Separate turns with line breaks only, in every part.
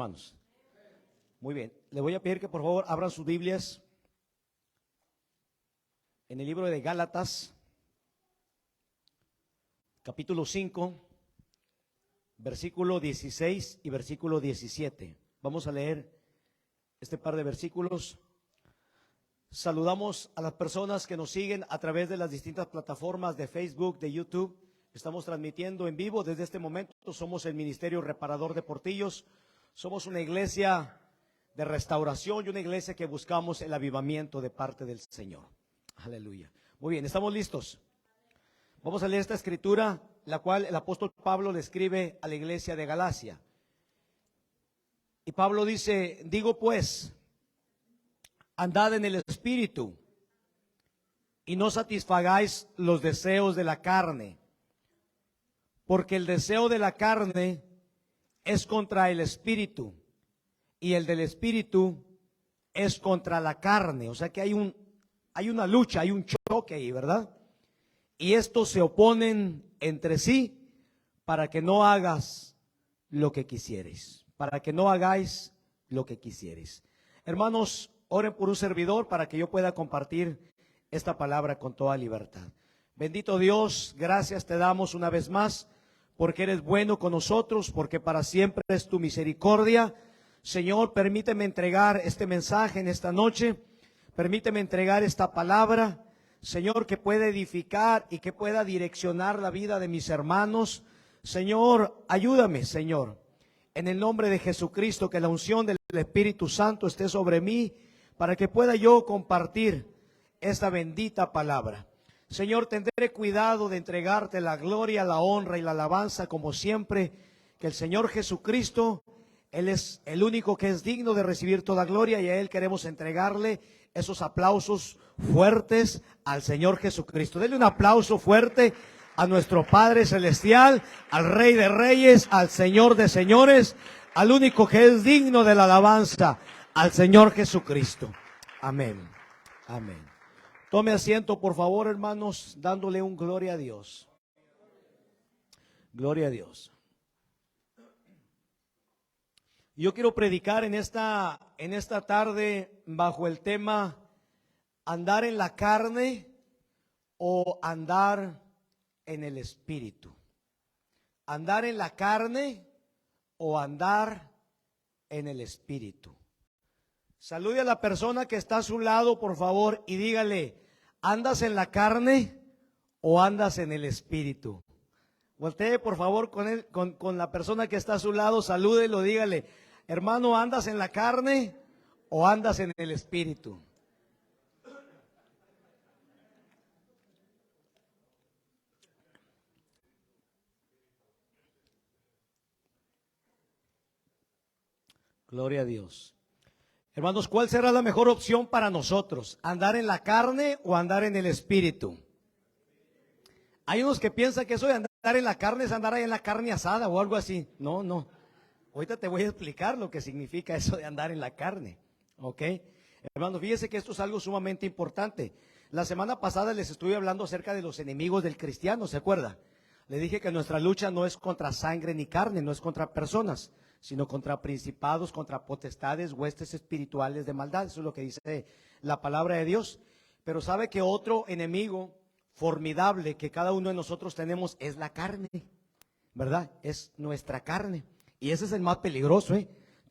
hermanos? Muy bien, le voy a pedir que por favor abran sus Biblias en el libro de Gálatas, capítulo 5, versículo 16 y versículo 17. Vamos a leer este par de versículos. Saludamos a las personas que nos siguen a través de las distintas plataformas de Facebook, de YouTube. Estamos transmitiendo en vivo desde este momento. Somos el Ministerio Reparador de Portillos. Somos una iglesia de restauración y una iglesia que buscamos el avivamiento de parte del Señor. Aleluya. Muy bien, ¿estamos listos? Vamos a leer esta escritura, la cual el apóstol Pablo le escribe a la iglesia de Galacia. Y Pablo dice: digo pues, andad en el Espíritu y no satisfagáis los deseos de la carne, porque el deseo de la carne es contra el Espíritu y el del Espíritu es contra la carne. O sea que hay una lucha, hay un choque ahí, ¿verdad? Y estos se oponen entre sí para que no hagas lo que quisieres, para que no hagáis lo que quisieres. Hermanos, oren por un servidor para que yo pueda compartir esta palabra con toda libertad. Bendito Dios, gracias te damos una vez más porque eres bueno con nosotros, porque para siempre es tu misericordia. Señor, permíteme entregar este mensaje en esta noche, permíteme entregar esta palabra, Señor, que pueda edificar y que pueda direccionar la vida de mis hermanos. Señor, ayúdame, Señor, en el nombre de Jesucristo, que la unción del Espíritu Santo esté sobre mí, para que pueda yo compartir esta bendita palabra. Señor, tendré cuidado de entregarte la gloria, la honra y la alabanza, como siempre, que el Señor Jesucristo, Él es el único que es digno de recibir toda gloria, y a Él queremos entregarle esos aplausos fuertes al Señor Jesucristo. Denle un aplauso fuerte a nuestro Padre Celestial, al Rey de Reyes, al Señor de Señores, al único que es digno de la alabanza, al Señor Jesucristo. Amén. Amén. Tome asiento, por favor, hermanos, dándole un gloria a Dios. Gloria a Dios. Yo quiero predicar en esta tarde bajo el tema: andar en la carne o andar en el Espíritu. Andar en la carne o andar en el Espíritu. Salude a la persona que está a su lado, por favor, y dígale: ¿andas en la carne o andas en el Espíritu? Voltee, por favor, con la persona que está a su lado, salúdelo, dígale: hermano, ¿andas en la carne o andas en el Espíritu? Gloria a Dios. Hermanos, ¿cuál será la mejor opción para nosotros? ¿Andar en la carne o andar en el Espíritu? Hay unos que piensan que eso de andar en la carne es andar ahí en la carne asada o algo así. No, no. Ahorita te voy a explicar lo que significa eso de andar en la carne. ¿Ok? Hermanos, fíjense que esto es algo sumamente importante. La semana pasada les estuve hablando acerca de los enemigos del cristiano, ¿se acuerda? Le dije que nuestra lucha no es contra sangre ni carne, no es contra personas, sino contra principados, contra potestades, huestes espirituales de maldad. Eso es lo que dice la palabra de Dios. Pero sabe que otro enemigo formidable que cada uno de nosotros tenemos es la carne, ¿verdad? Es nuestra carne. Y ese es el más peligroso,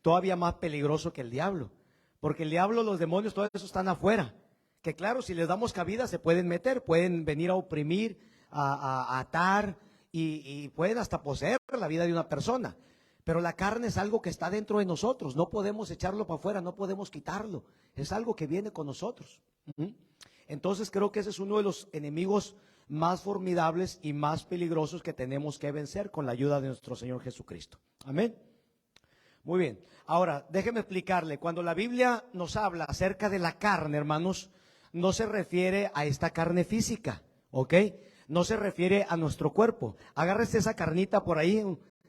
todavía más peligroso que el diablo. Porque el diablo, los demonios, todo eso están afuera. Que claro, si les damos cabida se pueden meter, pueden venir a oprimir, a atar y pueden hasta poseer la vida de una persona. Pero la carne es algo que está dentro de nosotros, no podemos echarlo para afuera, no podemos quitarlo, es algo que viene con nosotros. Entonces creo que ese es uno de los enemigos más formidables y más peligrosos que tenemos que vencer con la ayuda de nuestro Señor Jesucristo. Amén. Muy bien, ahora déjeme explicarle, cuando la Biblia nos habla acerca de la carne, hermanos, no se refiere a esta carne física, ¿ok? No se refiere a nuestro cuerpo. Agárrese esa carnita por ahí,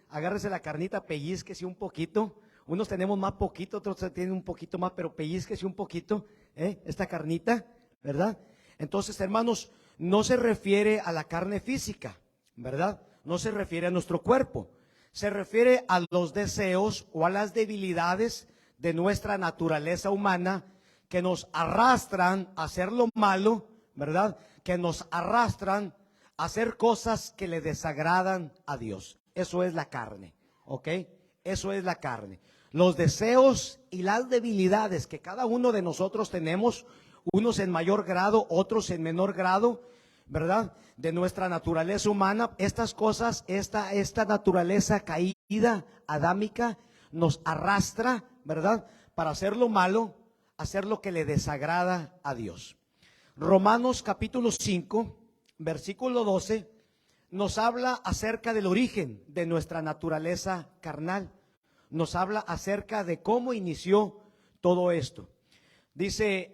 agárrese la carnita, pellizquese un poquito. Unos tenemos más poquito, otros tienen un poquito más, pero pellizquese un poquito, esta carnita, ¿verdad? Entonces, hermanos, no se refiere a la carne física, ¿verdad? No se refiere a nuestro cuerpo, se refiere a los deseos o a las debilidades de nuestra naturaleza humana que nos arrastran a hacer lo malo, ¿verdad? Que nos arrastran a hacer cosas que le desagradan a Dios. Eso es la carne, ¿ok? Eso es la carne. Los deseos y las debilidades que cada uno de nosotros tenemos, unos en mayor grado, otros en menor grado, ¿verdad? De nuestra naturaleza humana, estas cosas, esta naturaleza caída, adámica, nos arrastra, ¿verdad? Para hacer lo malo, hacer lo que le desagrada a Dios. Romanos capítulo 5, versículo 12, nos habla acerca del origen de nuestra naturaleza carnal. Nos habla acerca de cómo inició todo esto. Dice,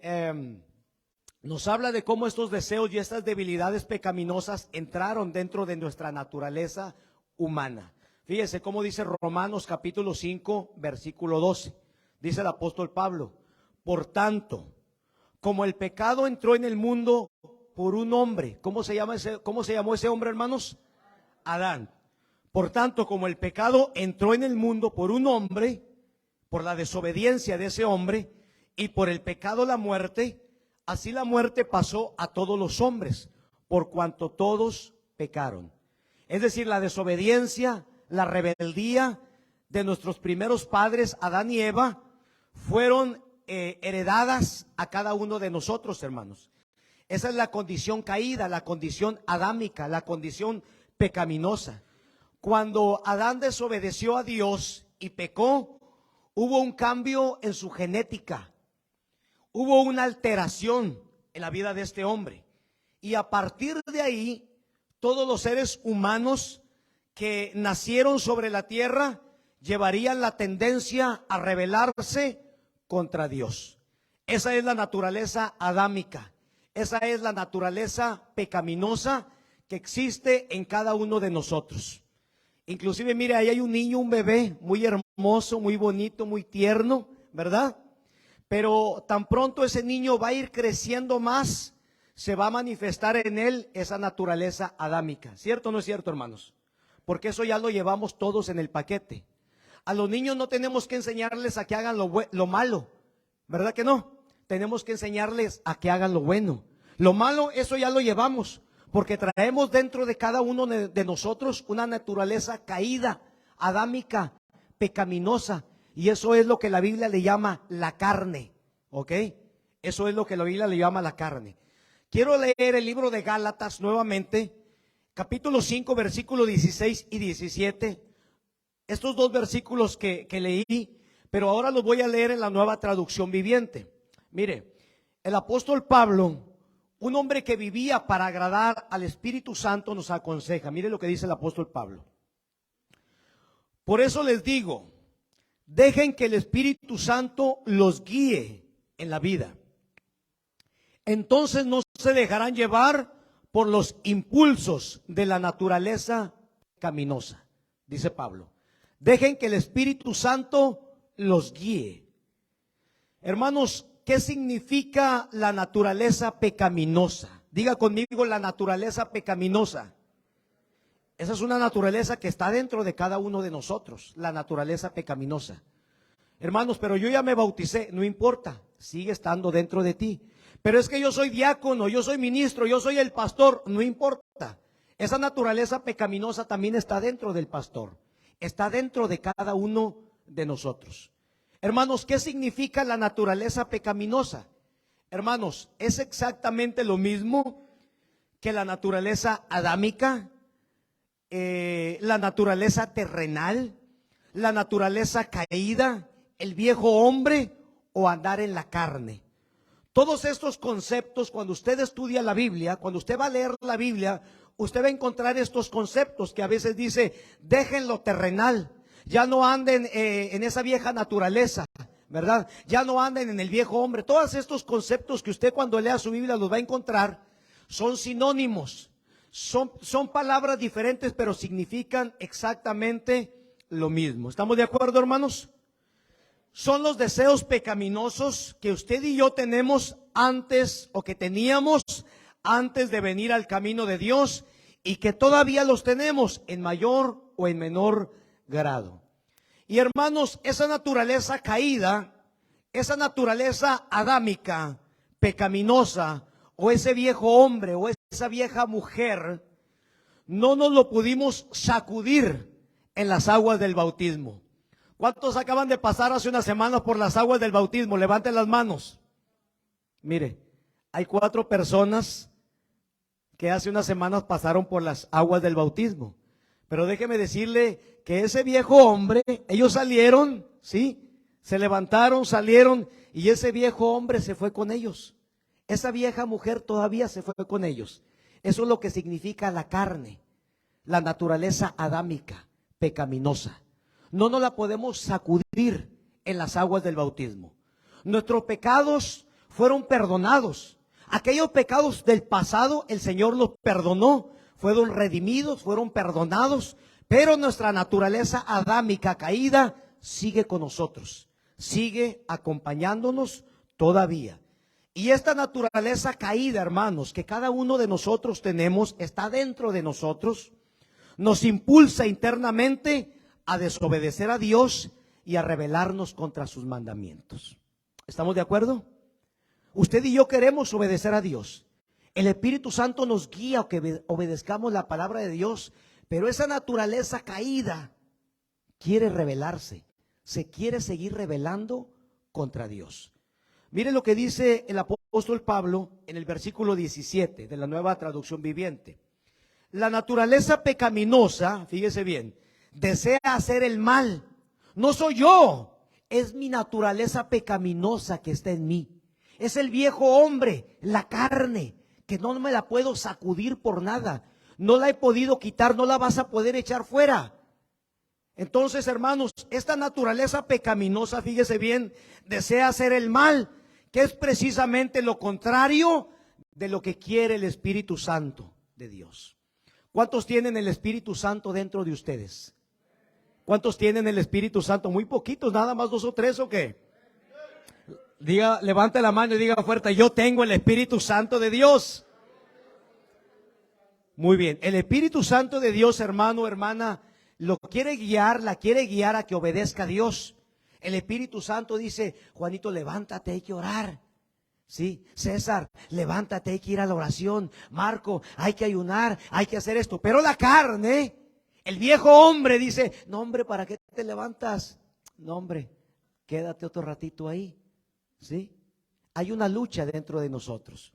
nos habla de cómo estos deseos y estas debilidades pecaminosas entraron dentro de nuestra naturaleza humana. Fíjese cómo dice Romanos capítulo 5, versículo 12. Dice el apóstol Pablo, por tanto, como el pecado entró en el mundo por un hombre, ¿cómo se llamó ese hombre, hermanos? Adán. Por tanto, como el pecado entró en el mundo por un hombre, por la desobediencia de ese hombre, y por el pecado la muerte, así la muerte pasó a todos los hombres, por cuanto todos pecaron. Es decir, la desobediencia, la rebeldía de nuestros primeros padres, Adán y Eva, fueron heredadas a cada uno de nosotros, hermanos. Esa es la condición caída, la condición adámica, la condición pecaminosa. Cuando Adán desobedeció a Dios y pecó, hubo un cambio en su genética, hubo una alteración en la vida de este hombre. Y a partir de ahí, todos los seres humanos que nacieron sobre la tierra llevarían la tendencia a rebelarse contra Dios. Esa es la naturaleza adámica, esa es la naturaleza pecaminosa que existe en cada uno de nosotros. Inclusive, mire, ahí hay un niño, un bebé muy hermoso, muy bonito, muy tierno, ¿verdad? Pero tan pronto ese niño va a ir creciendo más, se va a manifestar en él esa naturaleza adámica. ¿Cierto o no es cierto, hermanos? Porque eso ya lo llevamos todos en el paquete. A los niños no tenemos que enseñarles a que hagan lo malo, ¿verdad que no? Tenemos que enseñarles a que hagan lo bueno. Lo malo, eso ya lo llevamos, porque traemos dentro de cada uno de nosotros una naturaleza caída, adámica, pecaminosa. Y eso es lo que la Biblia le llama la carne, ¿ok? Eso es lo que la Biblia le llama la carne. Quiero leer el libro de Gálatas nuevamente, capítulo 5, versículos 16 y 17. Estos dos versículos que leí, pero ahora los voy a leer en la Nueva Traducción Viviente. Mire, el apóstol Pablo, un hombre que vivía para agradar al Espíritu Santo, nos aconseja. Mire lo que dice el apóstol Pablo. Por eso les digo, dejen que el Espíritu Santo los guíe en la vida. Entonces no se dejarán llevar por los impulsos de la naturaleza pecaminosa, dice Pablo. Dejen que el Espíritu Santo los guíe. Hermanos, ¿qué significa la naturaleza pecaminosa? Diga conmigo, la naturaleza pecaminosa. Esa es una naturaleza que está dentro de cada uno de nosotros, la naturaleza pecaminosa. Hermanos, pero yo ya me bauticé, no importa, sigue estando dentro de ti. Pero es que yo soy diácono, yo soy ministro, yo soy el pastor, no importa. Esa naturaleza pecaminosa también está dentro del pastor, está dentro de cada uno de nosotros. Hermanos, ¿qué significa la naturaleza pecaminosa? Hermanos, es exactamente lo mismo que la naturaleza adámica, la naturaleza terrenal, la naturaleza caída, el viejo hombre o andar en la carne. Todos estos conceptos, cuando usted estudia la Biblia, cuando usted va a leer la Biblia, usted va a encontrar estos conceptos que a veces dice, dejen lo terrenal, ya no anden en esa vieja naturaleza, ¿verdad? Ya no anden en el viejo hombre. Todos estos conceptos que usted cuando lea su Biblia los va a encontrar, son sinónimos, son palabras diferentes, pero significan exactamente lo mismo. ¿Estamos de acuerdo, hermanos? Son los deseos pecaminosos que usted y yo tenemos antes, o que teníamos antes de venir al camino de Dios, y que todavía los tenemos en mayor o en menor grado. Y hermanos, esa naturaleza caída, esa naturaleza adámica, pecaminosa, o ese viejo hombre o esa vieja mujer, no nos lo pudimos sacudir en las aguas del bautismo. ¿Cuántos acaban de pasar hace unas semanas por las aguas del bautismo? Levanten las manos. Mire, hay 4 personas que hace unas semanas pasaron por las aguas del bautismo. Pero déjeme decirle que ese viejo hombre, ellos salieron, ¿sí? Se levantaron, salieron, y ese viejo hombre se fue con ellos. Esa vieja mujer todavía se fue con ellos. Eso es lo que significa la carne, la naturaleza adámica, pecaminosa. No nos la podemos sacudir en las aguas del bautismo. Nuestros pecados fueron perdonados. Aquellos pecados del pasado el Señor los perdonó, fueron redimidos, fueron perdonados, pero nuestra naturaleza adámica caída sigue con nosotros, sigue acompañándonos todavía. Y esta naturaleza caída, hermanos, que cada uno de nosotros tenemos, está dentro de nosotros, nos impulsa internamente a desobedecer a Dios y a rebelarnos contra sus mandamientos. ¿Estamos de acuerdo? Usted y yo queremos obedecer a Dios. El Espíritu Santo nos guía a que obedezcamos la palabra de Dios, pero esa naturaleza caída quiere rebelarse, se quiere seguir rebelando contra Dios. Mire lo que dice el apóstol Pablo en el versículo 17 de la Nueva Traducción Viviente. La naturaleza pecaminosa, fíjese bien, desea hacer el mal. No soy yo, es mi naturaleza pecaminosa que está en mí. Es el viejo hombre, la carne, que no me la puedo sacudir por nada. No la he podido quitar, no la vas a poder echar fuera. Entonces, hermanos, esta naturaleza pecaminosa, fíjese bien, desea hacer el mal, que es precisamente lo contrario de lo que quiere el Espíritu Santo de Dios. ¿Cuántos tienen el Espíritu Santo dentro de ustedes? ¿Cuántos tienen el Espíritu Santo? Muy poquitos, nada más 2 o 3, ¿o qué? Diga, levante la mano y diga fuerte: yo tengo el Espíritu Santo de Dios. Muy bien, el Espíritu Santo de Dios, hermano, hermana, lo quiere guiar, la quiere guiar a que obedezca a Dios. El Espíritu Santo dice: Juanito, levántate, hay que orar. Sí, César, levántate, hay que ir a la oración. Marco, hay que ayunar, hay que hacer esto. Pero la carne, el viejo hombre dice: no, hombre, ¿para qué te levantas? No, hombre, quédate otro ratito ahí. ¿Sí? Hay una lucha dentro de nosotros.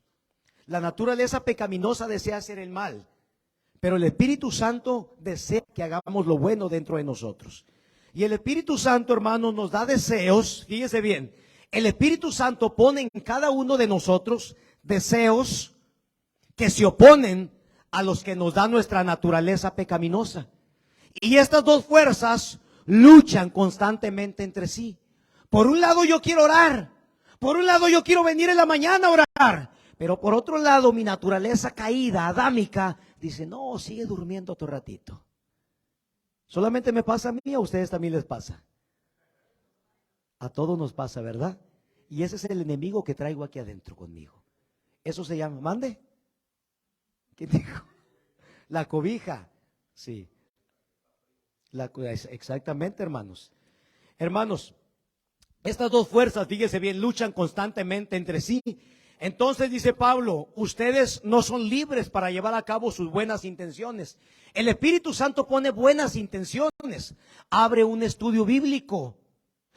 La naturaleza pecaminosa desea hacer el mal, pero el Espíritu Santo desea que hagamos lo bueno dentro de nosotros. Y el Espíritu Santo, hermanos, nos da deseos. Fíjese bien, el Espíritu Santo pone en cada uno de nosotros deseos que se oponen a los que nos da nuestra naturaleza pecaminosa. Y estas dos fuerzas luchan constantemente entre sí. Por un lado yo quiero orar, por un lado yo quiero venir en la mañana a orar, pero por otro lado mi naturaleza caída, adámica, dice: no, sigue durmiendo otro ratito. ¿Solamente me pasa a mí o a ustedes también les pasa? A todos nos pasa, ¿verdad? Y ese es el enemigo que traigo aquí adentro conmigo. Eso se llama, ¿mande? ¿Quién dijo? La cobija. Sí. Exactamente, hermanos. Hermanos, estas dos fuerzas, fíjese bien, luchan constantemente entre sí. Entonces dice Pablo: ustedes no son libres para llevar a cabo sus buenas intenciones. El Espíritu Santo pone buenas intenciones. Abre un estudio bíblico.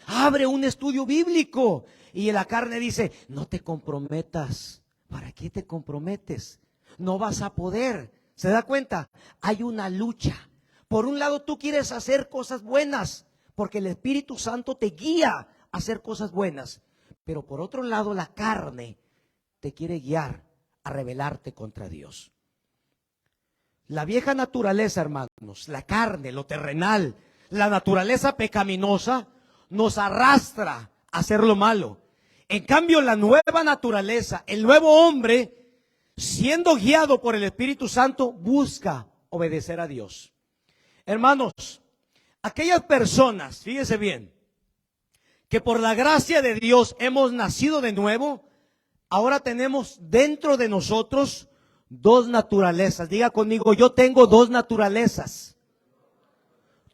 Abre un estudio bíblico. Y la carne dice: no te comprometas. ¿Para qué te comprometes? No vas a poder. ¿Se da cuenta? Hay una lucha. Por un lado tú quieres hacer cosas buenas, porque el Espíritu Santo te guía a hacer cosas buenas. Pero por otro lado la carne te quiere guiar a rebelarte contra Dios. La vieja naturaleza, hermanos, la carne, lo terrenal, la naturaleza pecaminosa nos arrastra a hacer lo malo. En cambio, la nueva naturaleza, el nuevo hombre, siendo guiado por el Espíritu Santo, busca obedecer a Dios. Hermanos, aquellas personas, fíjese bien, que por la gracia de Dios hemos nacido de nuevo, ahora tenemos dentro de nosotros dos naturalezas. Diga conmigo: yo tengo dos naturalezas.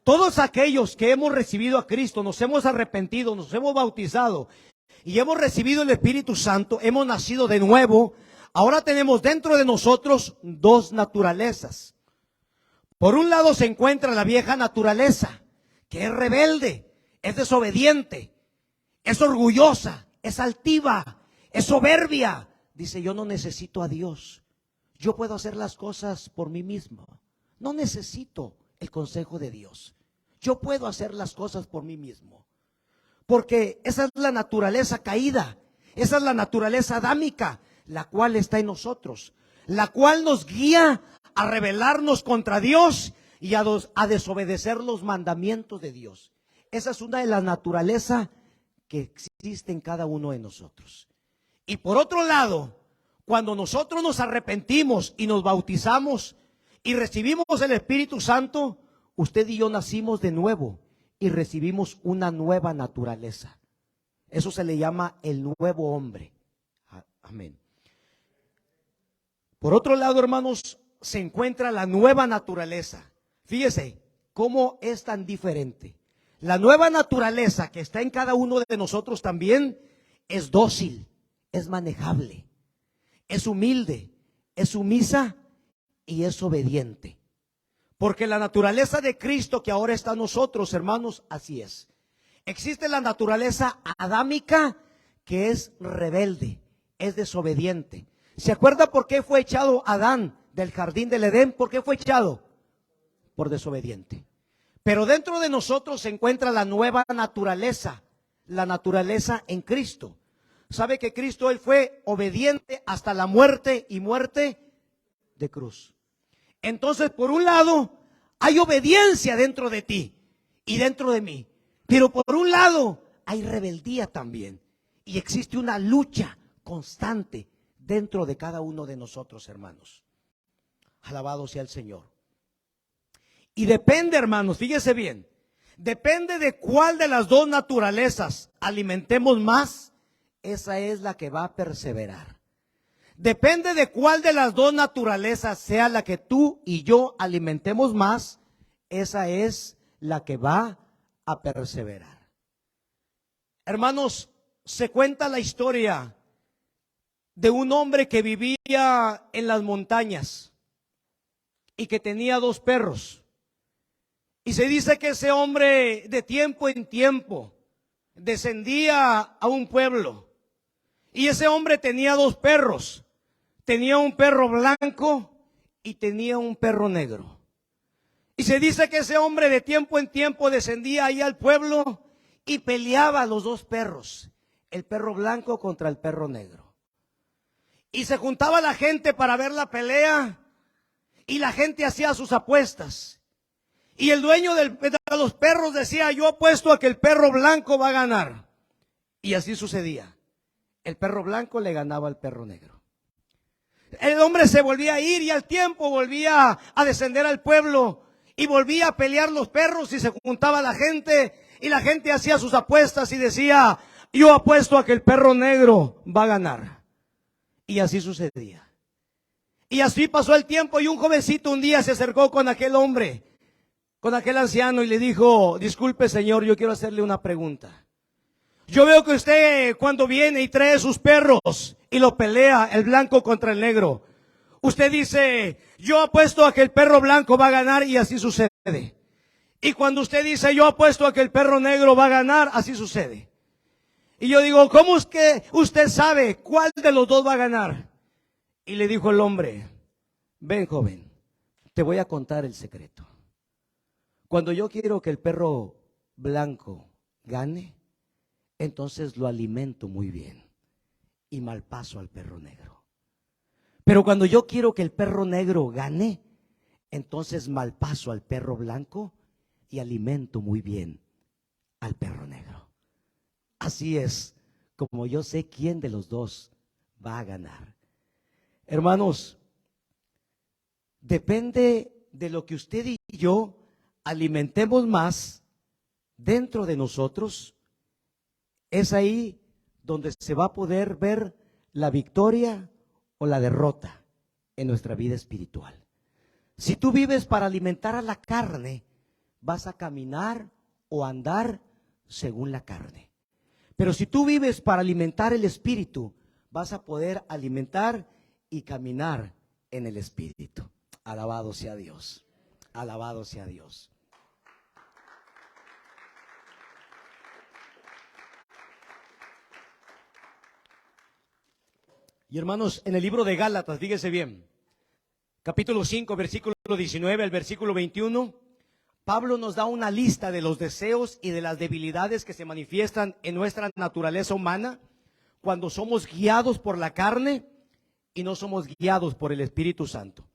Todos aquellos que hemos recibido a Cristo, nos hemos arrepentido, nos hemos bautizado y hemos recibido el Espíritu Santo, hemos nacido de nuevo. Ahora tenemos dentro de nosotros dos naturalezas. Por un lado se encuentra la vieja naturaleza, que es rebelde, es desobediente, es orgullosa, es altiva, es soberbia. Dice, yo no necesito a Dios. Yo puedo hacer las cosas por mí mismo. No necesito el consejo de Dios. Yo puedo hacer las cosas por mí mismo. Porque esa es la naturaleza caída. Esa es la naturaleza adámica, la cual está en nosotros. La cual nos guía a rebelarnos contra Dios y a desobedecer los mandamientos de Dios. Esa es una de las naturalezas que existe en cada uno de nosotros. Y por otro lado, cuando nosotros nos arrepentimos y nos bautizamos y recibimos el Espíritu Santo, usted y yo nacimos de nuevo y recibimos una nueva naturaleza. Eso se le llama el nuevo hombre. Amén. Por otro lado, hermanos, se encuentra la nueva naturaleza. Fíjese cómo es tan diferente. La nueva naturaleza que está en cada uno de nosotros también es dócil, es manejable, es humilde, es sumisa y es obediente. Porque la naturaleza de Cristo que ahora está en nosotros, hermanos, así es. Existe la naturaleza adámica que es rebelde, es desobediente. ¿Se acuerda por qué fue echado Adán del jardín del Edén? ¿Por qué fue echado? Por desobediente. Pero dentro de nosotros se encuentra la nueva naturaleza, la naturaleza en Cristo. ¿Sabe que Cristo, Él fue obediente hasta la muerte y muerte de cruz? Entonces, por un lado, hay obediencia dentro de ti y dentro de mí. Pero por un lado, hay rebeldía también. Y existe una lucha constante dentro de cada uno de nosotros, hermanos. Alabado sea el Señor. Y depende, hermanos, fíjese bien, depende de cuál de las dos naturalezas alimentemos más, esa es la que va a perseverar. Depende de cuál de las dos naturalezas sea la que tú y yo alimentemos más, esa es la que va a perseverar. Hermanos, se cuenta la historia de un hombre que vivía en las montañas y que tenía dos perros. Y se dice que ese hombre de tiempo en tiempo descendía a un pueblo. Y ese hombre tenía dos perros. Tenía un perro blanco y tenía un perro negro. Y se dice que ese hombre de tiempo en tiempo descendía ahí al pueblo y peleaba a los dos perros. El perro blanco contra el perro negro. Y se juntaba la gente para ver la pelea. Y la gente hacía sus apuestas. Y el dueño de los perros decía, yo apuesto a que el perro blanco va a ganar. Y así sucedía. El perro blanco le ganaba al perro negro. El hombre se volvía a ir y al tiempo volvía a descender al pueblo. Y volvía a pelear los perros y se juntaba la gente. Y la gente hacía sus apuestas y decía, yo apuesto a que el perro negro va a ganar. Y así sucedía. Y así pasó el tiempo y un jovencito un día se acercó con aquel hombre, con aquel anciano y le dijo, disculpe señor, yo quiero hacerle una pregunta. Yo veo que usted cuando viene y trae sus perros y lo pelea el blanco contra el negro, usted dice, yo apuesto a que el perro blanco va a ganar y así sucede. Y cuando usted dice, yo apuesto a que el perro negro va a ganar, así sucede. Y yo digo, ¿cómo es que usted sabe cuál de los dos va a ganar? Y le dijo el hombre, ven joven, te voy a contar el secreto. Cuando yo quiero que el perro blanco gane, entonces lo alimento muy bien y malpaso al perro negro. Pero cuando yo quiero que el perro negro gane, entonces malpaso al perro blanco y alimento muy bien al perro negro. Así es como yo sé quién de los dos va a ganar. Hermanos, depende de lo que usted y yo alimentemos más dentro de nosotros. Es ahí donde se va a poder ver la victoria o la derrota en nuestra vida espiritual. Si tú vives para alimentar a la carne, vas a caminar o andar según la carne. Pero si tú vives para alimentar el espíritu, vas a poder alimentar y caminar en el espíritu. Alabado sea Dios. Alabado sea Dios. Y hermanos, en el libro de Gálatas, fíjese bien, capítulo 5, versículo 19 al versículo 21, Pablo nos da una lista de los deseos y de las debilidades que se manifiestan en nuestra naturaleza humana cuando somos guiados por la carne y no somos guiados por el Espíritu Santo.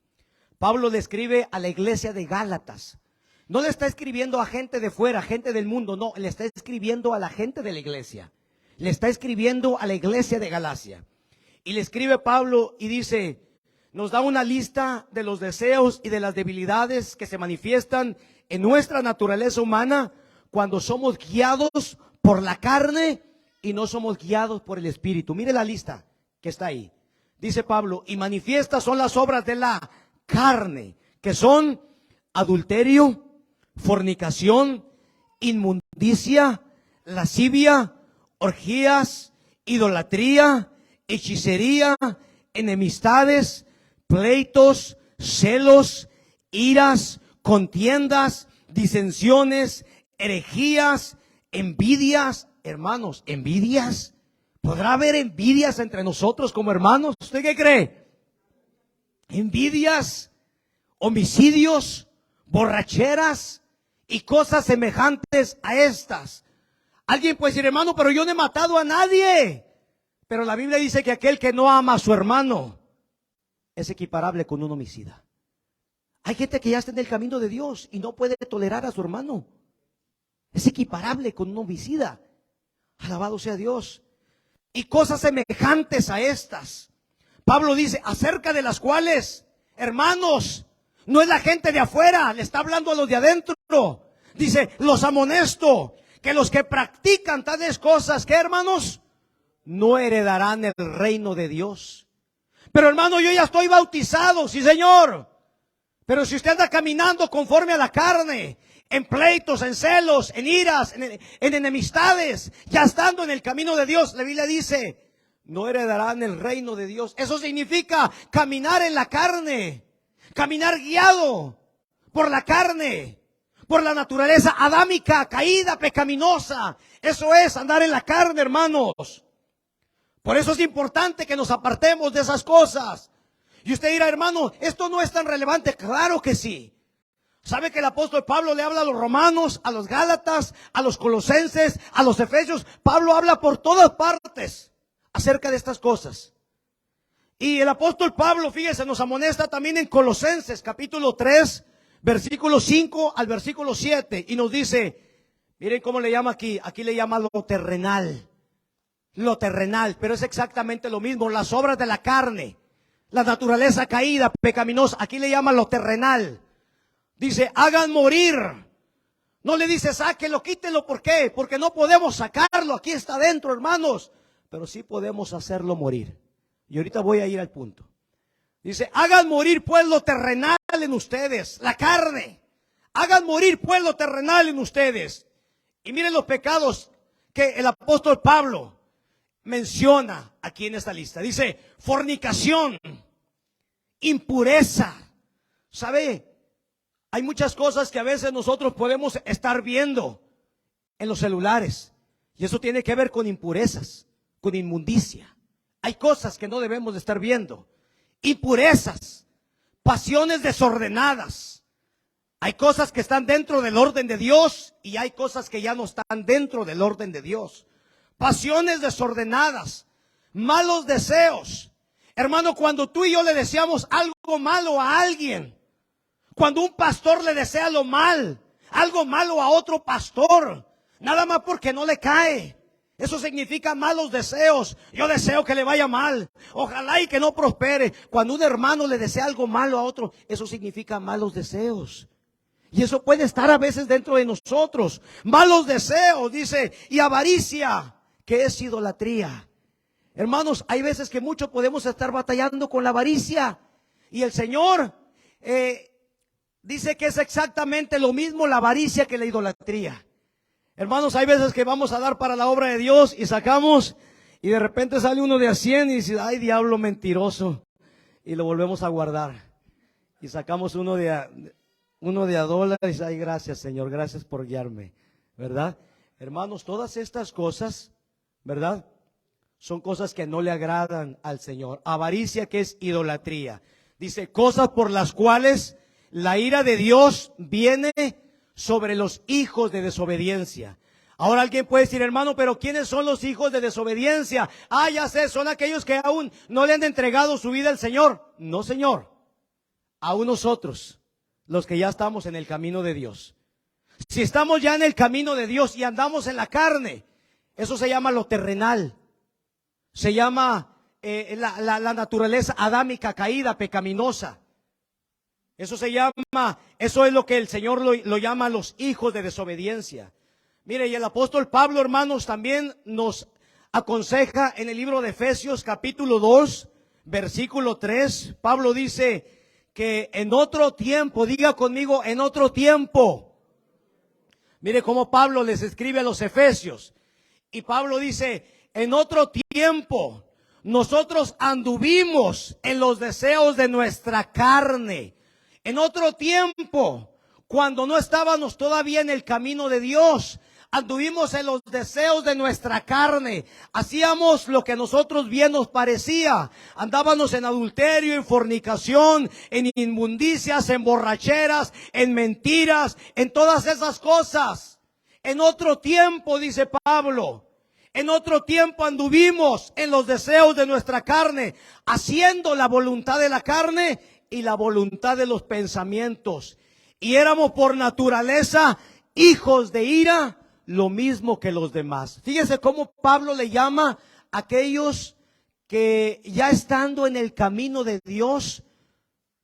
Pablo le escribe a la iglesia de Gálatas. No le está escribiendo a gente de fuera, gente del mundo, no, le está escribiendo a la gente de la iglesia. Le está escribiendo a la iglesia de Galacia. Y le escribe Pablo y dice, nos da una lista de los deseos y de las debilidades que se manifiestan en nuestra naturaleza humana cuando somos guiados por la carne y no somos guiados por el Espíritu. Mire la lista que está ahí. Dice Pablo, y manifiestas son las obras de la carne, que son adulterio, fornicación, inmundicia, lascivia, orgías, idolatría, hechicería, enemistades, pleitos, celos, iras, contiendas, disensiones, herejías, envidias. Hermanos, envidias. ¿Podrá haber envidias entre nosotros como hermanos? ¿Usted qué cree? Envidias, homicidios, borracheras y cosas semejantes a estas. Alguien puede decir, hermano, pero yo no he matado a nadie. Pero la Biblia dice que aquel que no ama a su hermano es equiparable con un homicida. Hay gente que ya está en el camino de Dios y no puede tolerar a su hermano. Es equiparable con un homicida. Alabado sea Dios. Y cosas semejantes a estas. Pablo dice, acerca de las cuales, hermanos, no es la gente de afuera, le está hablando a los de adentro. Dice, los amonesto, que los que practican tales cosas, ¿qué, hermanos? No heredarán el reino de Dios. Pero hermano, yo ya estoy bautizado, sí señor. Pero si usted anda caminando conforme a la carne, en pleitos, en celos, en iras, en enemistades, ya estando en el camino de Dios, la Biblia dice, no heredarán el reino de Dios. Eso significa caminar en la carne, caminar guiado por la carne, por la naturaleza adámica, caída, pecaminosa. Eso es andar en la carne, hermanos. Por eso es importante que nos apartemos de esas cosas. Y usted dirá, hermano, esto no es tan relevante. Claro que sí. ¿Sabe que el apóstol Pablo le habla a los romanos, a los gálatas, a los colosenses, a los efesios? Pablo habla por todas partes acerca de estas cosas. Y el apóstol Pablo, fíjese, nos amonesta también en Colosenses capítulo 3, versículo 5 al versículo 7. Y nos dice, miren cómo le llama aquí. Aquí le llama lo terrenal. Lo terrenal, pero es exactamente lo mismo. Las obras de la carne, la naturaleza caída, pecaminosa. Aquí le llama lo terrenal. Dice, hagan morir. No le dice, sáquenlo, quítenlo. ¿Por qué? Porque no podemos sacarlo. Aquí está dentro, hermanos. Pero sí podemos hacerlo morir. Y ahorita voy a ir al punto. Dice, hagan morir pues lo terrenal en ustedes, la carne. Hagan morir pues lo terrenal en ustedes. Y miren los pecados que el apóstol Pablo menciona aquí en esta lista. Dice, fornicación, impureza. ¿Sabe? Hay muchas cosas que a veces nosotros podemos estar viendo en los celulares. Y eso tiene que ver con impurezas, con inmundicia. Hay cosas que no debemos de estar viendo. Impurezas, pasiones desordenadas. Hay cosas que están dentro del orden de Dios y hay cosas que ya no están dentro del orden de Dios. Pasiones desordenadas, malos deseos. Hermano, cuando tú y yo le deseamos algo malo a alguien, cuando un pastor le desea algo malo a otro pastor, nada más porque no le cae, eso significa malos deseos. Yo deseo que le vaya mal, ojalá y que no prospere. Cuando un hermano le desea algo malo a otro, eso significa malos deseos. Y eso puede estar a veces dentro de nosotros. Malos deseos, dice, y avaricia, que es idolatría. Hermanos, hay veces que muchos podemos estar batallando con la avaricia. Y el Señor dice que es exactamente lo mismo la avaricia que la idolatría. Hermanos, hay veces que vamos a dar para la obra de Dios y sacamos y de repente sale uno de a 100 y dice, ay, diablo mentiroso, y lo volvemos a guardar. Y sacamos uno de a dólar y dice, ay, gracias Señor, gracias por guiarme, ¿verdad? Hermanos, todas estas cosas, ¿verdad? Son cosas que no le agradan al Señor. Avaricia, que es idolatría. Dice, cosas por las cuales la ira de Dios viene sobre los hijos de desobediencia. Ahora alguien puede decir, hermano, pero ¿quiénes son los hijos de desobediencia? Ah, ya sé, son aquellos que aún no le han entregado su vida al Señor. No, Señor, aún nosotros, los que ya estamos en el camino de Dios. Si estamos ya en el camino de Dios y andamos en la carne, eso se llama lo terrenal. Se llama la naturaleza adámica caída, pecaminosa. Eso es lo que el Señor lo llama los hijos de desobediencia. Mire, y el apóstol Pablo, hermanos, también nos aconseja en el libro de Efesios capítulo 2, versículo 3. Pablo dice que en otro tiempo, diga conmigo, en otro tiempo. Mire cómo Pablo les escribe a los efesios. Y Pablo dice, en otro tiempo nosotros anduvimos en los deseos de nuestra carne. En otro tiempo, cuando no estábamos todavía en el camino de Dios, anduvimos en los deseos de nuestra carne. Hacíamos lo que a nosotros bien nos parecía. Andábamos en adulterio, en fornicación, en inmundicias, en borracheras, en mentiras, en todas esas cosas. En otro tiempo, dice Pablo, en otro tiempo anduvimos en los deseos de nuestra carne, haciendo la voluntad de la carne y la voluntad de los pensamientos. Y éramos por naturaleza hijos de ira, lo mismo que los demás. Fíjese cómo Pablo le llama a aquellos que ya estando en el camino de Dios,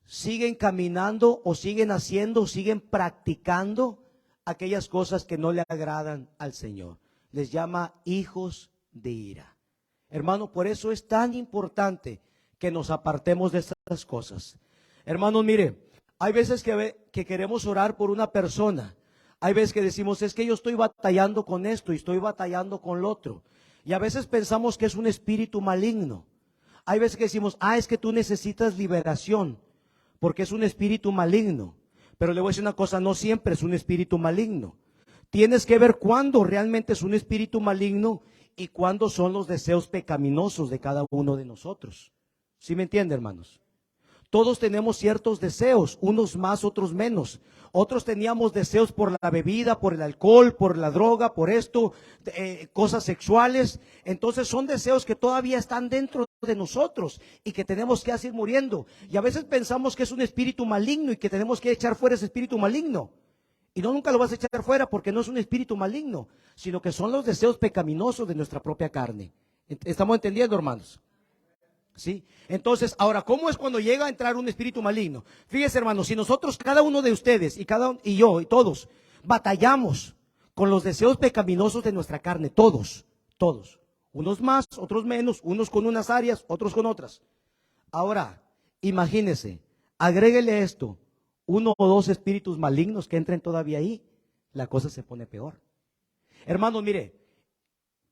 siguen caminando o siguen haciendo, o siguen practicando aquellas cosas que no le agradan al Señor. Les llama hijos de ira. Hermano, por eso es tan importante que nos apartemos de estas cosas. Hermanos, mire, hay veces que queremos orar por una persona. Hay veces que decimos, es que yo estoy batallando con esto y estoy batallando con lo otro. Y a veces pensamos que es un espíritu maligno. Hay veces que decimos, es que tú necesitas liberación porque es un espíritu maligno. Pero le voy a decir una cosa, no siempre es un espíritu maligno. Tienes que ver cuándo realmente es un espíritu maligno y cuándo son los deseos pecaminosos de cada uno de nosotros. ¿Sí me entiende, hermanos? Todos tenemos ciertos deseos, unos más, otros menos. Otros teníamos deseos por la bebida, por el alcohol, por la droga, por esto, cosas sexuales. Entonces son deseos que todavía están dentro de nosotros y que tenemos que hacer muriendo. Y a veces pensamos que es un espíritu maligno y que tenemos que echar fuera ese espíritu maligno. Y no, nunca lo vas a echar fuera porque no es un espíritu maligno, sino que son los deseos pecaminosos de nuestra propia carne. ¿Estamos entendiendo, hermanos? ¿Sí? Entonces, ahora, ¿cómo es cuando llega a entrar un espíritu maligno? Fíjese, hermanos, si nosotros, cada uno de ustedes y yo y todos, batallamos con los deseos pecaminosos de nuestra carne, todos, unos más, otros menos, unos con unas áreas, otros con otras. Ahora, imagínese, agréguele esto, uno o dos espíritus malignos que entren todavía ahí, la cosa se pone peor. Hermanos, mire,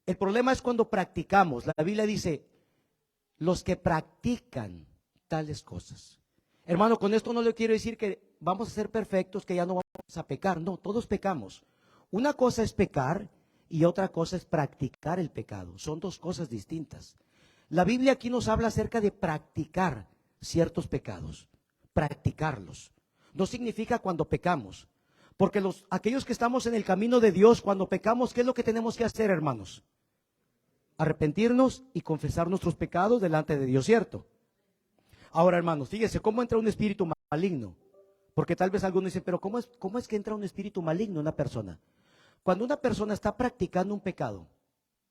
el problema es cuando practicamos. La Biblia dice, los que practican tales cosas. Hermano, con esto no le quiero decir que vamos a ser perfectos, que ya no vamos a pecar. No, todos pecamos. Una cosa es pecar y otra cosa es practicar el pecado. Son dos cosas distintas. La Biblia aquí nos habla acerca de practicar ciertos pecados. Practicarlos. No significa cuando pecamos. Porque aquellos que estamos en el camino de Dios, cuando pecamos, ¿qué es lo que tenemos que hacer, hermanos? Arrepentirnos y confesar nuestros pecados delante de Dios, ¿cierto? Ahora, hermanos, fíjese cómo entra un espíritu maligno. Porque tal vez algunos dicen, pero ¿cómo es que entra un espíritu maligno en una persona? Cuando una persona está practicando un pecado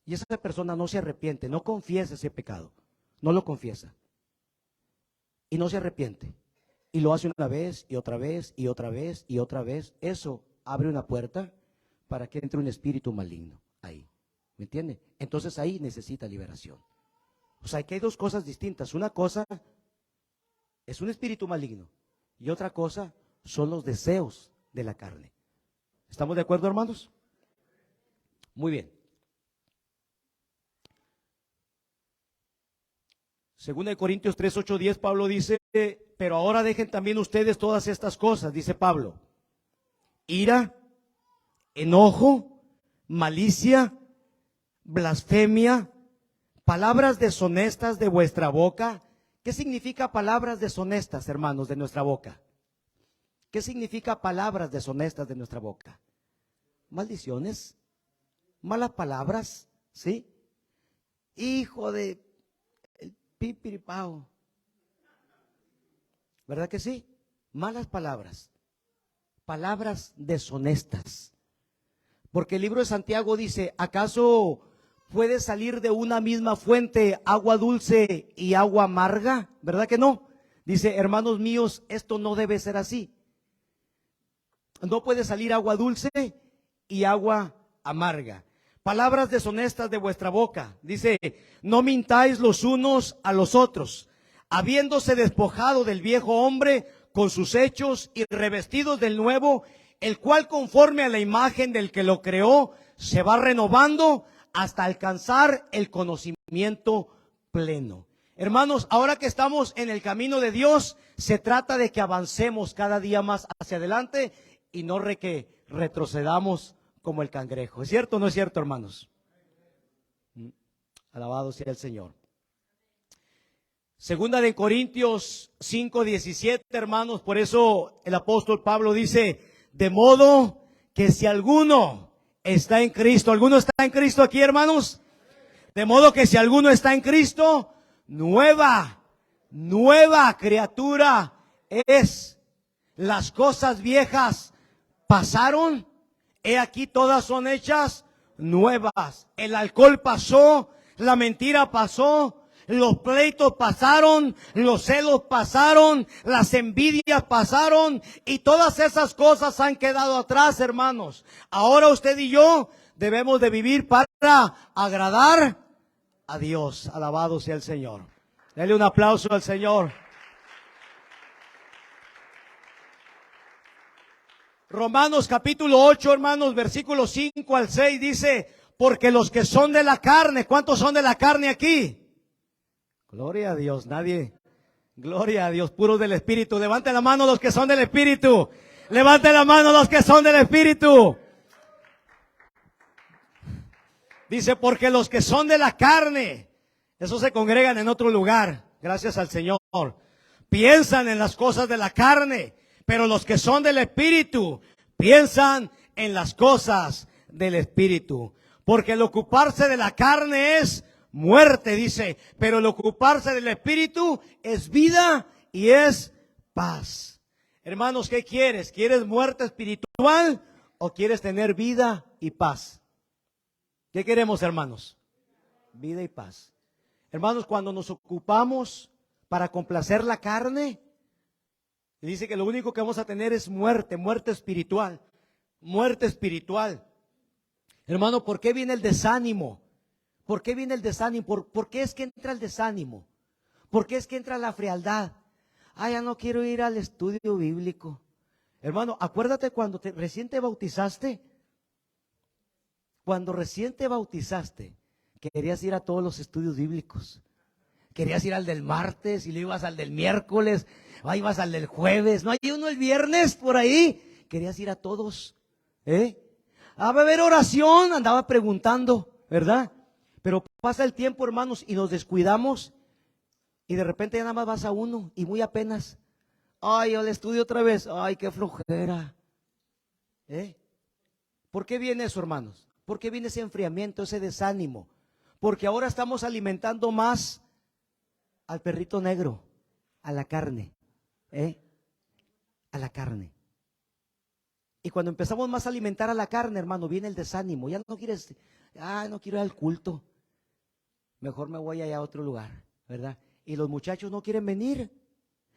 y esa persona no se arrepiente, no confiesa ese pecado, no lo confiesa y no se arrepiente y lo hace una vez y otra vez y otra vez y otra vez, eso abre una puerta para que entre un espíritu maligno ahí. ¿Me entiende? Entonces ahí necesita liberación. O sea, que hay dos cosas distintas. Una cosa es un espíritu maligno y otra cosa son los deseos de la carne. ¿Estamos de acuerdo, hermanos? Muy bien. Segunda de Corintios 3, 8, 10, Pablo dice, pero ahora dejen también ustedes todas estas cosas, dice Pablo: ira, enojo, malicia, blasfemia, palabras deshonestas de vuestra boca. ¿Qué significa palabras deshonestas, hermanos, de nuestra boca? ¿Qué significa palabras deshonestas de nuestra boca? Maldiciones, malas palabras, ¿sí? Hijo de el pipiripao, ¿verdad que sí? Malas palabras, palabras deshonestas. Porque el libro de Santiago dice, ¿acaso puede salir de una misma fuente agua dulce y agua amarga? ¿Verdad que no? Dice, hermanos míos, esto no debe ser así. No puede salir agua dulce y agua amarga. Palabras deshonestas de vuestra boca. Dice, no mintáis los unos a los otros, habiéndose despojado del viejo hombre con sus hechos y revestidos del nuevo, el cual conforme a la imagen del que lo creó, se va renovando hasta alcanzar el conocimiento pleno. Hermanos, ahora que estamos en el camino de Dios, se trata de que avancemos cada día más hacia adelante y no que retrocedamos como el cangrejo. ¿Es cierto o no es cierto, hermanos? Alabado sea el Señor. Segunda de Corintios 5:17, hermanos, por eso el apóstol Pablo dice, de modo que si alguno está en Cristo, ¿alguno está en Cristo aquí, hermanos? De modo que si alguno está en Cristo, nueva criatura es. Las cosas viejas pasaron, he aquí todas son hechas nuevas. El alcohol pasó, la mentira pasó, los pleitos pasaron, los celos pasaron, las envidias pasaron y todas esas cosas han quedado atrás, hermanos. Ahora usted y yo debemos de vivir para agradar a Dios. Alabado sea el Señor. Dele un aplauso al Señor. Romanos capítulo 8, hermanos, versículos 5 al 6 dice, porque los que son de la carne, ¿cuántos son de la carne aquí? Gloria a Dios, nadie, gloria a Dios, puros del Espíritu. Levanten la mano los que son del Espíritu. Levanten la mano los que son del Espíritu. Dice, porque los que son de la carne, esos se congregan en otro lugar, gracias al Señor. Piensan en las cosas de la carne, pero los que son del Espíritu piensan en las cosas del Espíritu. Porque el ocuparse de la carne es muerte, dice, pero el ocuparse del Espíritu es vida y es paz. Hermanos, ¿qué quieres? ¿Quieres muerte espiritual o quieres tener vida y paz? ¿Qué queremos, hermanos? Vida y paz. Hermanos, cuando nos ocupamos para complacer la carne, dice que lo único que vamos a tener es muerte, muerte espiritual, muerte espiritual. Hermano, ¿por qué viene el desánimo? ¿Por qué viene el desánimo? ¿Por qué es que entra el desánimo? ¿Por qué es que entra la frialdad? Ya no quiero ir al estudio bíblico. Hermano, acuérdate cuando recién te bautizaste. Cuando recién te bautizaste, querías ir a todos los estudios bíblicos. Querías ir al del martes y luego ibas al del miércoles, o ibas al del jueves. ¿No hay uno el viernes por ahí? Querías ir a todos. A beber oración, andaba preguntando, ¿verdad? Pero pasa el tiempo, hermanos, y nos descuidamos y de repente ya nada más vas a uno y muy apenas. Ay, yo le estudio otra vez. Ay, qué flojera. ¿Por qué viene eso, hermanos? ¿Por qué viene ese enfriamiento, ese desánimo? Porque ahora estamos alimentando más al perrito negro, a la carne, a la carne. Y cuando empezamos más a alimentar a la carne, hermano, viene el desánimo. Ya no quieres, no quiero ir al culto. Mejor me voy allá a otro lugar, ¿verdad? Y los muchachos no quieren venir.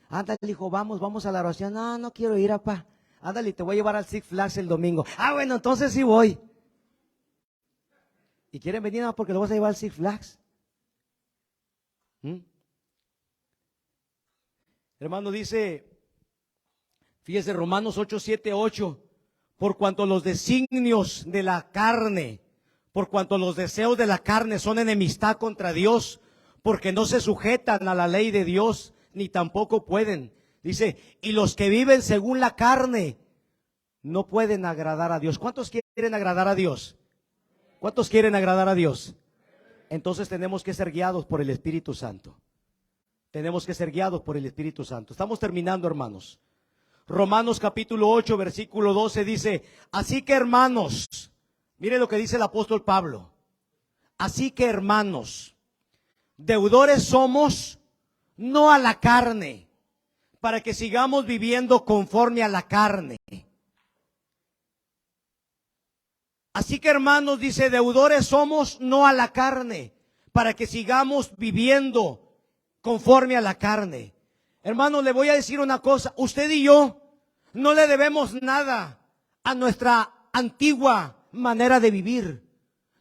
Ándale, hijo, vamos a la oración. No quiero ir, papá. Ándale, te voy a llevar al Six Flags el domingo. Bueno, entonces sí voy. ¿Y quieren venir nada porque lo vas a llevar al Six Flags? Hermano, dice Fíjese, Romanos 8, 7, 8. Por cuanto los designios de la carne, por cuanto los deseos de la carne son enemistad contra Dios, porque no se sujetan a la ley de Dios, ni tampoco pueden. Dice, y los que viven según la carne no pueden agradar a Dios. ¿Cuántos quieren agradar a Dios? ¿Cuántos quieren agradar a Dios? Entonces tenemos que ser guiados por el Espíritu Santo. Tenemos que ser guiados por el Espíritu Santo. Estamos terminando, hermanos. Romanos capítulo 8, versículo 12 dice, así que hermanos, mire lo que dice el apóstol Pablo. Así que hermanos, deudores somos, no a la carne, para que sigamos viviendo conforme a la carne. Así que hermanos, dice, deudores somos, no a la carne, para que sigamos viviendo conforme a la carne. Hermanos, le voy a decir una cosa, usted y yo no le debemos nada a nuestra antigua manera de vivir.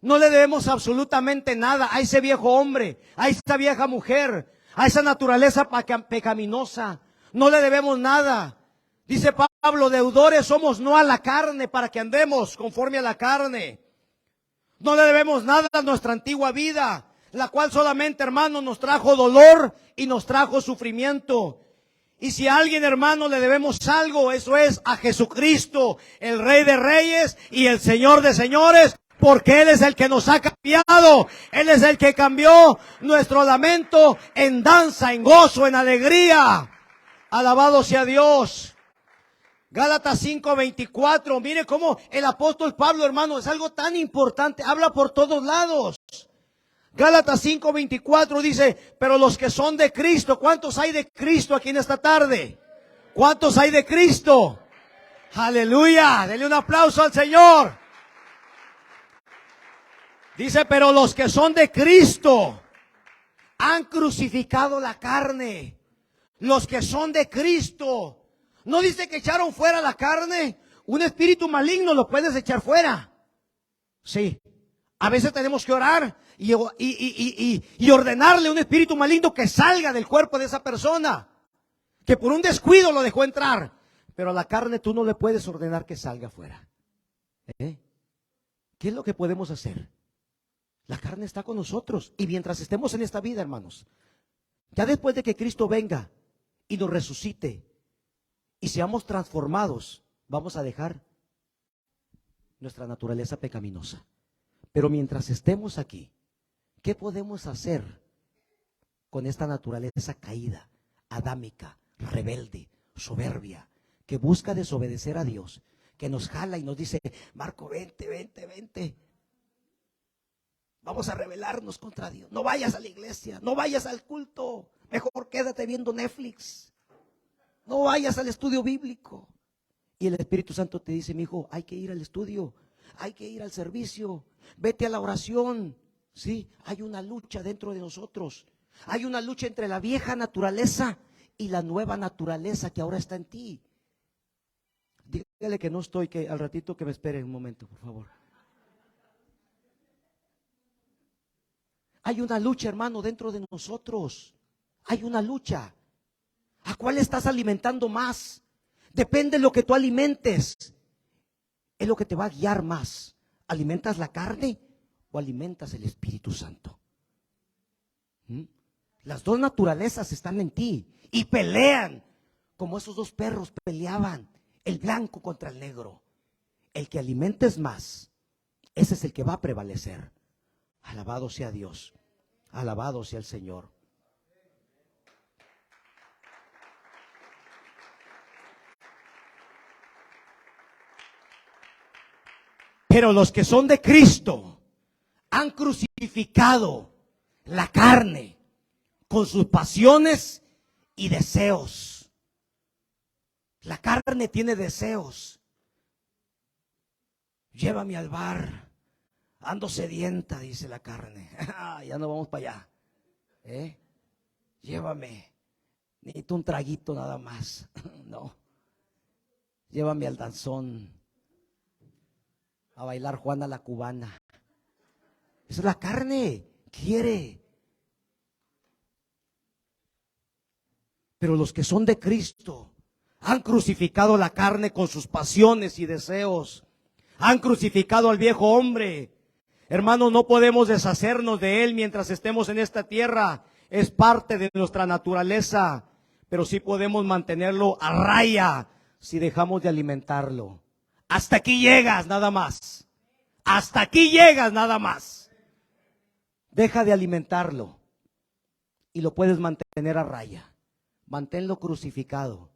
No le debemos absolutamente nada a ese viejo hombre, a esa vieja mujer, a esa naturaleza pecaminosa. No le debemos nada. Dice Pablo, deudores somos no a la carne para que andemos conforme a la carne. No le debemos nada a nuestra antigua vida, la cual solamente, hermano, nos trajo dolor y nos trajo sufrimiento. Y si a alguien, hermano, le debemos algo, eso es a Jesucristo, el Rey de Reyes y el Señor de Señores, porque Él es el que nos ha cambiado. Él es el que cambió nuestro lamento en danza, en gozo, en alegría. Alabado sea Dios. Gálatas 5:24, mire cómo el apóstol Pablo, hermano, es algo tan importante, habla por todos lados. Gálatas 5:24 dice, pero los que son de Cristo, ¿cuántos hay de Cristo aquí en esta tarde? ¿Cuántos hay de Cristo? Aleluya, denle un aplauso al Señor. Dice, pero los que son de Cristo han crucificado la carne. Los que son de Cristo. ¿No dice que echaron fuera la carne? Un espíritu maligno lo puedes echar fuera. Sí. A veces tenemos que orar y ordenarle a un espíritu maligno que salga del cuerpo de esa persona, que por un descuido lo dejó entrar. Pero a la carne tú no le puedes ordenar que salga fuera. ¿Qué es lo que podemos hacer? La carne está con nosotros. Y mientras estemos en esta vida, hermanos, ya después de que Cristo venga y nos resucite y seamos transformados, vamos a dejar nuestra naturaleza pecaminosa. Pero mientras estemos aquí, ¿qué podemos hacer con esta naturaleza caída, adámica, rebelde, soberbia, que busca desobedecer a Dios, que nos jala y nos dice, Marco, vente, vente, vente? Vamos a rebelarnos contra Dios. No vayas a la iglesia, no vayas al culto, mejor quédate viendo Netflix. No vayas al estudio bíblico. Y el Espíritu Santo te dice, mi hijo, hay que ir al estudio, hay que ir al servicio, vete a la oración. Sí, hay una lucha dentro de nosotros. Hay una lucha entre la vieja naturaleza y la nueva naturaleza que ahora está en ti. Dígale que no estoy, que al ratito que me espere un momento, por favor. Hay una lucha, hermano, dentro de nosotros. Hay una lucha. ¿A cuál estás alimentando más? Depende de lo que tú alimentes. Es lo que te va a guiar más. ¿Alimentas la carne o alimentas el Espíritu Santo? Las dos naturalezas están en ti y pelean como esos dos perros peleaban, el blanco contra el negro. El que alimentes más, ese es el que va a prevalecer. Alabado sea Dios, alabado sea el Señor. Pero los que son de Cristo han crucificado la carne con sus pasiones y deseos. La carne tiene deseos. Llévame al bar, ando sedienta, dice la carne. Ya no vamos para allá. Llévame, necesito un traguito nada más. No, llévame al danzón, a bailar Juana la cubana. Esa es la carne, quiere. Pero los que son de Cristo Han crucificado la carne con sus pasiones y deseos. Han crucificado al viejo hombre. Hermanos, no podemos deshacernos de él mientras estemos en esta tierra. Es parte de nuestra naturaleza, pero sí podemos mantenerlo a raya si dejamos de alimentarlo. Hasta aquí llegas nada más. Hasta aquí llegas nada más. Deja de alimentarlo y lo puedes mantener a raya. Manténlo crucificado.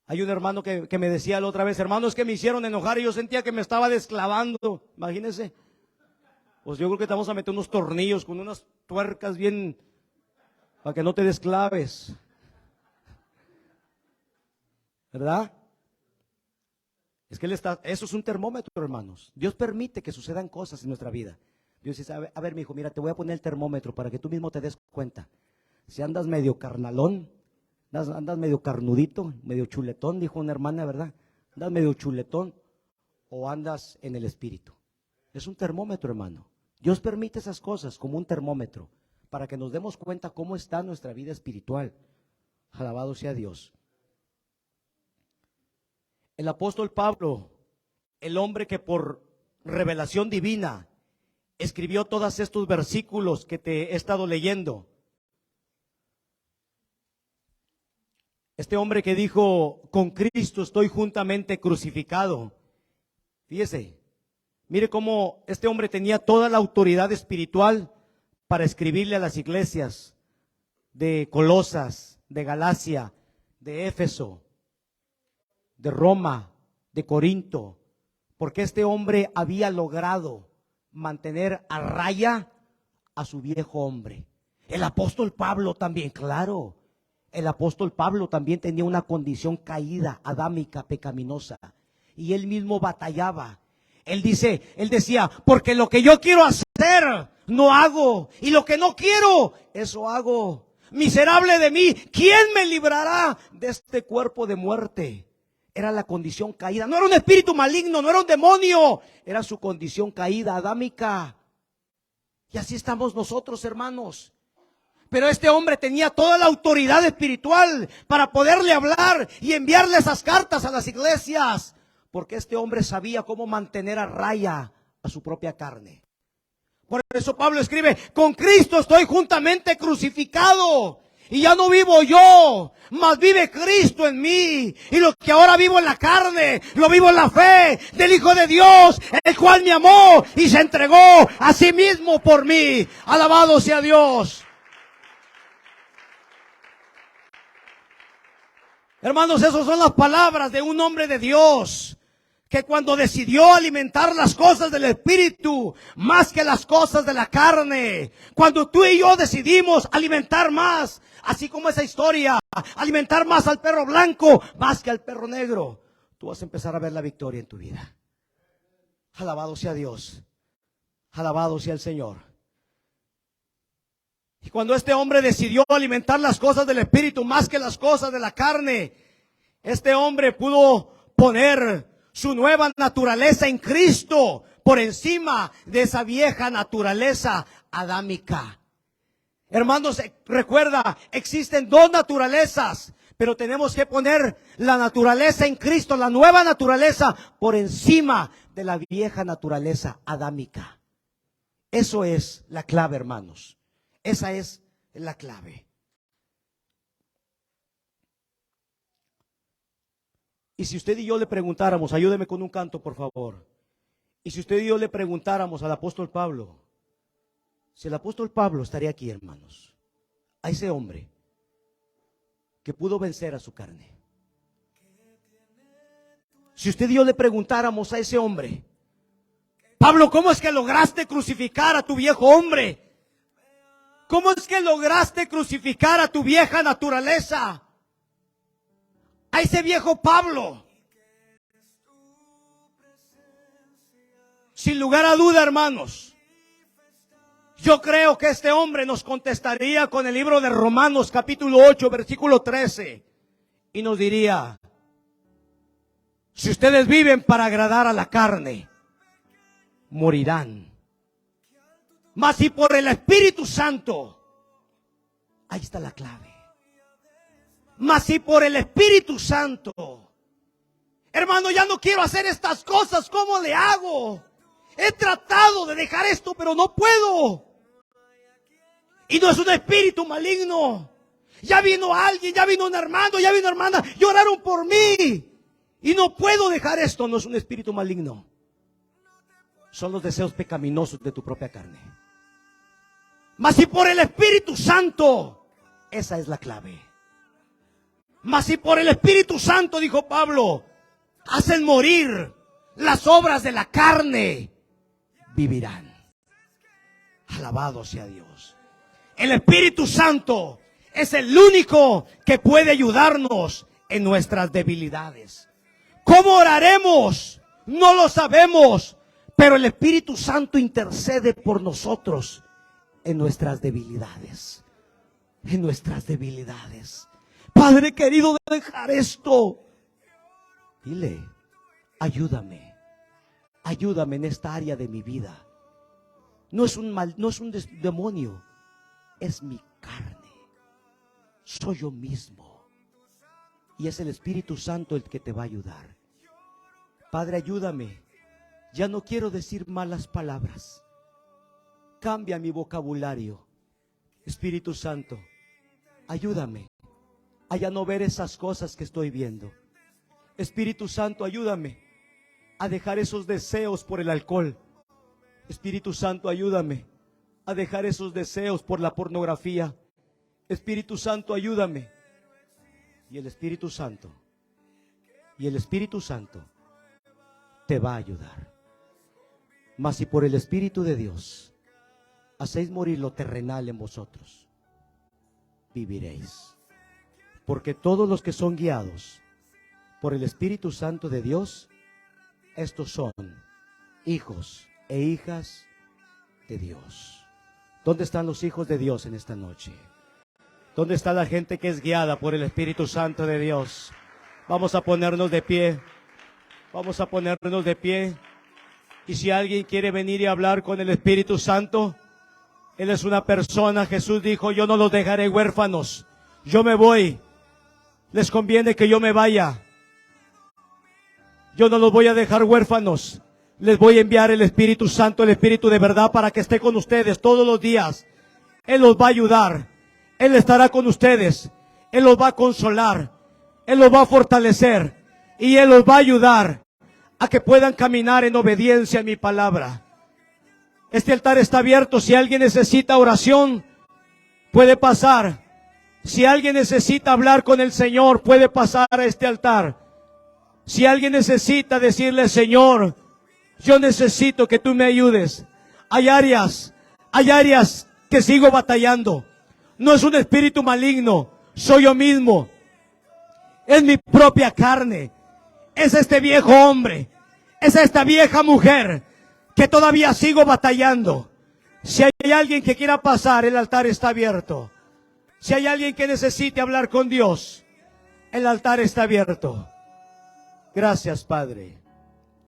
Hay un hermano que me decía la otra vez: hermano, es que me hicieron enojar y yo sentía que me estaba desclavando. Imagínense. Pues yo creo que te vamos a meter unos tornillos con unas tuercas bien para que no te desclaves. ¿Verdad? Es que eso es un termómetro, hermanos. Dios permite que sucedan cosas en nuestra vida. Dios dice: a ver, mi hijo, mira, te voy a poner el termómetro para que tú mismo te des cuenta. Si andas medio carnalón, andas medio carnudito, medio chuletón, dijo una hermana, ¿verdad? Andas medio chuletón o andas en el espíritu. Es un termómetro, hermano. Dios permite esas cosas como un termómetro para que nos demos cuenta cómo está nuestra vida espiritual. Alabado sea Dios. El apóstol Pablo, el hombre que por revelación divina escribió todos estos versículos que te he estado leyendo. Este hombre que dijo: con Cristo estoy juntamente crucificado. Fíjese, mire cómo este hombre tenía toda la autoridad espiritual para escribirle a las iglesias de Colosas, de Galacia, de Éfeso, de Roma, de Corinto, porque este hombre había logrado mantener a raya a su viejo hombre. El apóstol Pablo también, claro, el apóstol Pablo también tenía una condición caída, adámica, pecaminosa, y él mismo batallaba. Él decía: porque lo que yo quiero hacer, no hago, y lo que no quiero, eso hago. Miserable de mí, ¿quién me librará de este cuerpo de muerte? Era la condición caída. No era un espíritu maligno, no era un demonio, era su condición caída, adámica. Y así estamos nosotros, hermanos. Pero este hombre tenía toda la autoridad espiritual para poderle hablar y enviarle esas cartas a las iglesias, porque este hombre sabía cómo mantener a raya a su propia carne. Por eso Pablo escribe: con Cristo estoy juntamente crucificado, y ya no vivo yo, mas vive Cristo en mí. Y lo que ahora vivo en la carne, lo vivo en la fe del Hijo de Dios, el cual me amó y se entregó a sí mismo por mí. Alabado sea Dios. Hermanos, esas son las palabras de un hombre de Dios, que cuando decidió alimentar las cosas del Espíritu más que las cosas de la carne, cuando tú y yo decidimos alimentar más, así como esa historia, alimentar más al perro blanco más que al perro negro, tú vas a empezar a ver la victoria en tu vida. Alabado sea Dios, alabado sea el Señor. Y cuando este hombre decidió alimentar las cosas del Espíritu más que las cosas de la carne, este hombre pudo poner su nueva naturaleza en Cristo por encima de esa vieja naturaleza adámica. Hermanos, recuerda, existen dos naturalezas, pero tenemos que poner la naturaleza en Cristo, la nueva naturaleza, por encima de la vieja naturaleza adámica. Eso es la clave, hermanos. Esa es la clave. Y si usted y yo le preguntáramos, ayúdeme con un canto, por favor. Y si usted y yo le preguntáramos al apóstol Pablo, si el apóstol Pablo estaría aquí, hermanos, a ese hombre que pudo vencer a su carne. Si usted y yo le preguntáramos a ese hombre: Pablo, ¿cómo es que lograste crucificar a tu viejo hombre? ¿Cómo es que lograste crucificar a tu vieja naturaleza? A ese viejo Pablo. Sin lugar a duda, hermanos, yo creo que este hombre nos contestaría con el libro de Romanos capítulo 8, versículo 13. Y nos diría: si ustedes viven para agradar a la carne, morirán. Mas si por el Espíritu Santo, ahí está la clave. Mas si por el Espíritu Santo, hermano, ya no quiero hacer estas cosas, ¿cómo le hago? He tratado de dejar esto, pero no puedo. Y no es un espíritu maligno. Ya vino alguien, ya vino un hermano, ya vino una hermana, lloraron por mí. Y no puedo dejar esto, no es un espíritu maligno. Son los deseos pecaminosos de tu propia carne. Mas si por el Espíritu Santo, esa es la clave. Mas si por el Espíritu Santo, dijo Pablo, hacen morir las obras de la carne, vivirán. Alabado sea Dios. El Espíritu Santo es el único que puede ayudarnos en nuestras debilidades. ¿Cómo oraremos? No lo sabemos, pero el Espíritu Santo intercede por nosotros en nuestras debilidades. En nuestras debilidades. Padre querido, dejar esto. Dile, ayúdame. Ayúdame en esta área de mi vida. No es un demonio, es mi carne. Soy yo mismo. Y es el Espíritu Santo el que te va a ayudar. Padre, ayúdame. Ya no quiero decir malas palabras. Cambia mi vocabulario. Espíritu Santo, ayúdame a ya no ver esas cosas que estoy viendo. Espíritu Santo, ayúdame a dejar esos deseos por el alcohol. Espíritu Santo, ayúdame a dejar esos deseos por la pornografía. Espíritu Santo, ayúdame. Y el Espíritu Santo te va a ayudar. Mas si por el Espíritu de Dios hacéis morir lo terrenal en vosotros, viviréis. Porque todos los que son guiados por el Espíritu Santo de Dios, estos son hijos e hijas de Dios. ¿Dónde están los hijos de Dios en esta noche? ¿Dónde está la gente que es guiada por el Espíritu Santo de Dios? Vamos a ponernos de pie. Vamos a ponernos de pie. Y si alguien quiere venir y hablar con el Espíritu Santo, Él es una persona. Jesús dijo, yo no los dejaré huérfanos. Yo me voy. Les conviene que yo me vaya. Yo no los voy a dejar huérfanos. Les voy a enviar el Espíritu Santo, el Espíritu de verdad, para que esté con ustedes todos los días. Él los va a ayudar. Él estará con ustedes. Él los va a consolar. Él los va a fortalecer. Y Él los va a ayudar a que puedan caminar en obediencia a mi palabra. Este altar está abierto. Si alguien necesita oración, puede pasar. Si alguien necesita hablar con el Señor, puede pasar a este altar. Si alguien necesita decirle, Señor, yo necesito que tú me ayudes. Hay áreas que sigo batallando. No es un espíritu maligno, soy yo mismo. Es mi propia carne. Es este viejo hombre. Es esta vieja mujer que todavía sigo batallando. Si hay alguien que quiera pasar, el altar está abierto. Si hay alguien que necesite hablar con Dios, el altar está abierto. Gracias, Padre.